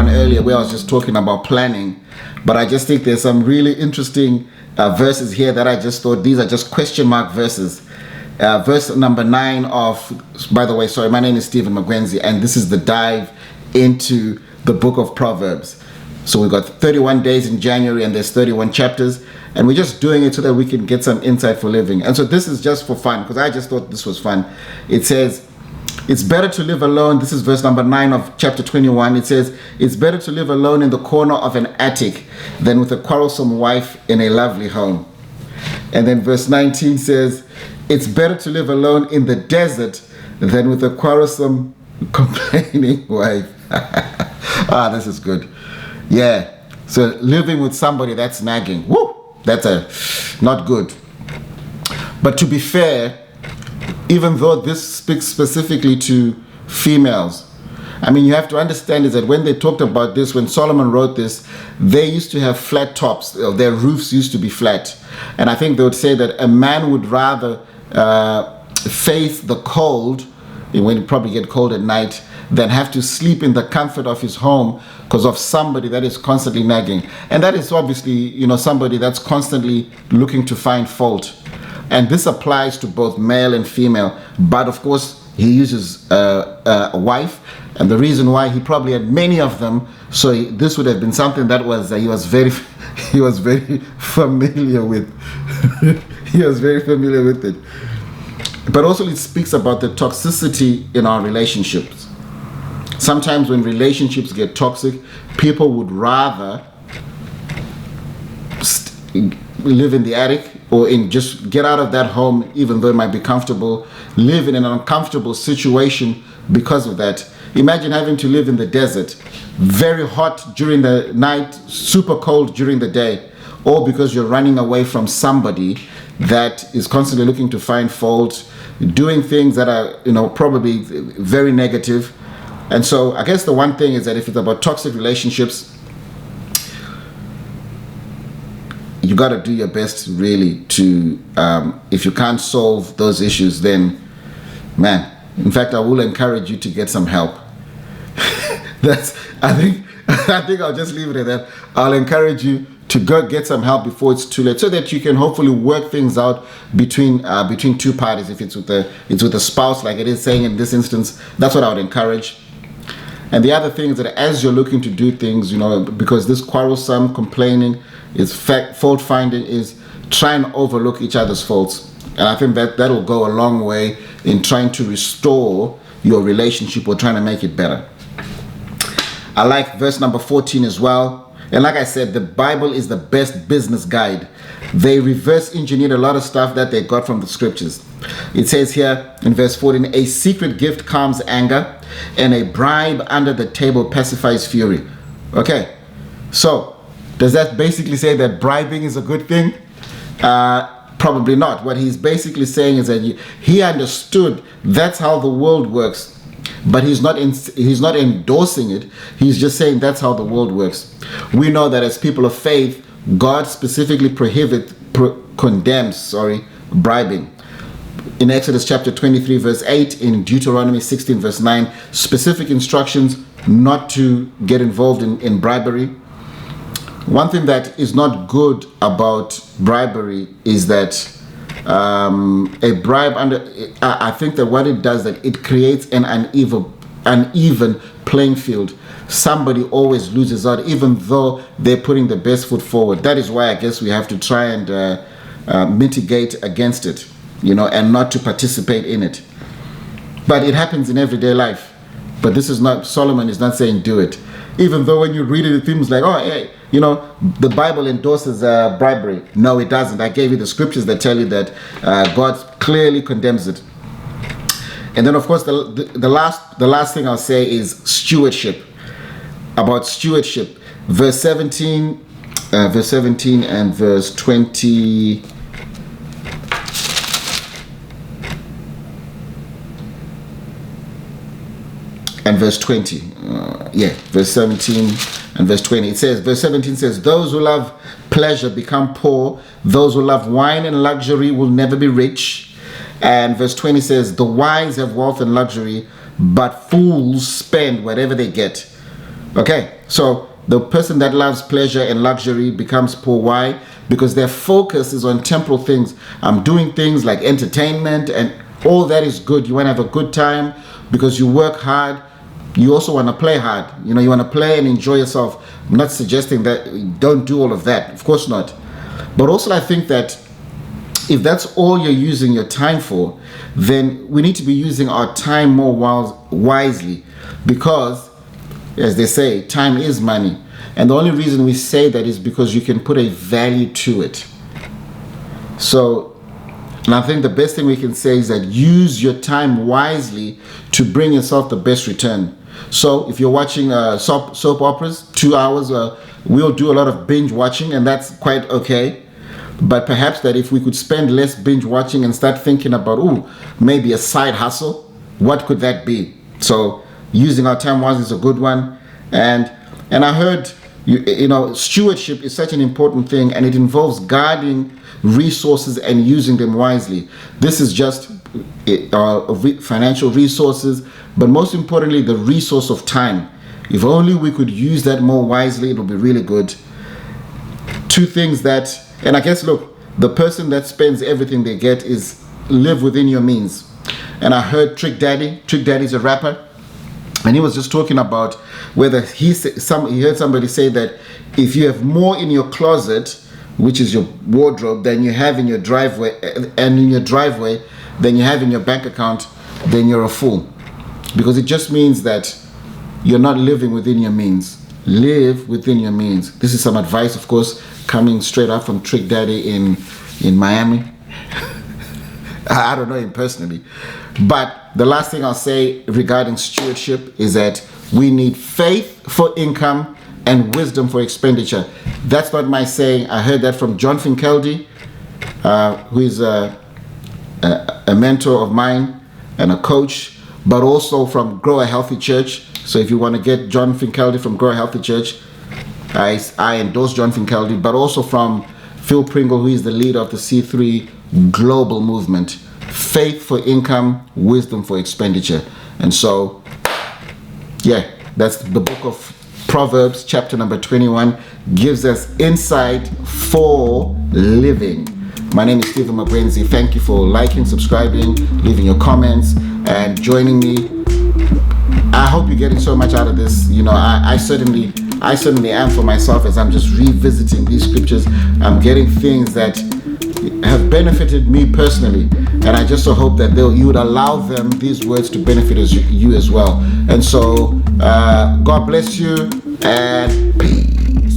one earlier where I was just talking about planning, but I just think there's some really interesting verses here that I just thought these are just question mark verses. Verse number 9 of, by the way, sorry, my name is Stephen McGuenzi, and this is the dive into the book of Proverbs. So we've got 31 days in January and there's 31 chapters, and we're just doing it so that we can get some insight for living. And so this is just for fun, because I just thought this was fun. It says, it's better to live alone. This is verse number 9 of chapter 21. It says, it's better to live alone in the corner of an attic than with a quarrelsome wife in a lovely home. And then verse 19 says, it's better to live alone in the desert than with a quarrelsome, complaining wife. This is good. Yeah. So living with somebody that's nagging, woo, that's not good. But to be fair, even though this speaks specifically to females, I mean, you have to understand is that when they talked about this, when Solomon wrote this, they used to have flat tops. Their roofs used to be flat. And I think they would say that a man would rather face the cold, when it probably get cold at night, than have to sleep in the comfort of his home because of somebody that is constantly nagging. And that is obviously, somebody that's constantly looking to find fault. And this applies to both male and female. But of course, he uses a wife. And the reason why he probably had many of them, so this would have been something that was he was very familiar with. He was very familiar with it. But also it speaks about the toxicity in our relationships. Sometimes when relationships get toxic, people would rather live in the attic or just get out of that home, even though it might be comfortable, live in an uncomfortable situation because of that. Imagine having to live in the desert, very hot during the night, super cold during the day, all because you're running away from somebody that is constantly looking to find fault, doing things that are, probably very negative. And so I guess the one thing is that if it's about toxic relationships, you got to do your best really to, if you can't solve those issues, then, man, in fact, I will encourage you to get some help. I think I'll just leave it at that. I'll encourage you to go get some help before it's too late, so that you can hopefully work things out between two parties. If it's with a spouse, like it is saying in this instance, that's what I would encourage. And the other thing is that as you're looking to do things, because this quarrelsome, complaining, is fault finding, is try and overlook each other's faults. And I think that will go a long way in trying to restore your relationship or trying to make it better. I like verse number 14 as well. And like I said, the Bible is the best business guide. They reverse engineered a lot of stuff that they got from the scriptures. It says here in verse 14, a secret gift calms anger, and a bribe under the table pacifies fury. Okay, so does that basically say that bribing is a good thing? Probably not. What he's basically saying is that he understood that's how the world works. But he's not endorsing it. He's just saying that's how the world works. We know that as people of faith, God specifically condemns bribing. In Exodus chapter 23 verse 8, in Deuteronomy 16 verse 9, specific instructions not to get involved in bribery. One thing that is not good about bribery is that a bribe I think that what it does, that it creates an uneven playing field. Somebody always loses out, even though they're putting the best foot forward. That is why I guess we have to try and mitigate against it, and not to participate in it. But it happens in everyday life. But Solomon is not saying do it. Even though when you read it, it seems like, the Bible endorses bribery. No, it doesn't. I gave you the scriptures that tell you that God clearly condemns it. And then, of course, the last thing I'll say is stewardship. About stewardship, verse 17 and verse 20. And verse 20, verse 17 and verse 20. It says, verse 17 says, those who love pleasure become poor. Those who love wine and luxury will never be rich. And verse 20 says, the wise have wealth and luxury, but fools spend whatever they get. Okay, So the person that loves pleasure and luxury becomes poor. Why? Because their focus is on temporal things. I'm doing things like entertainment, and all that is good. You want to have a good time because you work hard. You also want to play hard. You know, you want to play and enjoy yourself. I'm not suggesting that you don't do all of that. Of course not. But also I think that if that's all you're using your time for, then we need to be using our time more wisely, because, as they say, time is money. And the only reason we say that is because you can put a value to it. So, and I think the best thing we can say is that use your time wisely to bring yourself the best return. So if you're watching soap operas, 2 hours, we'll do a lot of binge watching, and that's quite okay. But perhaps that if we could spend less binge watching and start thinking about, maybe a side hustle, what could that be? So using our time wisely is a good one. And I heard, you know, stewardship is such an important thing, and it involves guarding resources and using them wisely. This is just financial resources, but most importantly, the resource of time. If only we could use that more wisely, it would be really good. Two things that, and I guess, look, the person that spends everything they get is live within your means. And I heard Trick Daddy's a rapper, and he was just talking about whether he heard somebody say that if you have more in your closet, which is your wardrobe, than you have in your driveway, and in your driveway than you have in your bank account, then you're a fool. Because it just means that you're not living within your means. Live within your means. This is some advice, of course, coming straight up from Trick Daddy in Miami. I don't know him personally. But the last thing I'll say regarding stewardship is that we need faith for income and wisdom for expenditure. That's not my saying. I heard that from John Finkeldy, who is a mentor of mine and a coach, but also from Grow a Healthy Church. So if you want to get John Finkeldy from Grow a Healthy Church, I endorse John Finkeldy, but also from Phil Pringle, who is the leader of the C3 global movement. Faith for income, wisdom for expenditure. And so, yeah, that's the book of Proverbs, chapter number 21, gives us insight for living. My name is Stephen Mabwenzi. Thank you for liking, subscribing, leaving your comments, and joining me. I hope you're getting so much out of this. You know, I certainly am for myself as I'm just revisiting these scriptures. I'm getting things that have benefited me personally, and I just so hope that you would allow these words to benefit you as well. And so God bless you, and peace.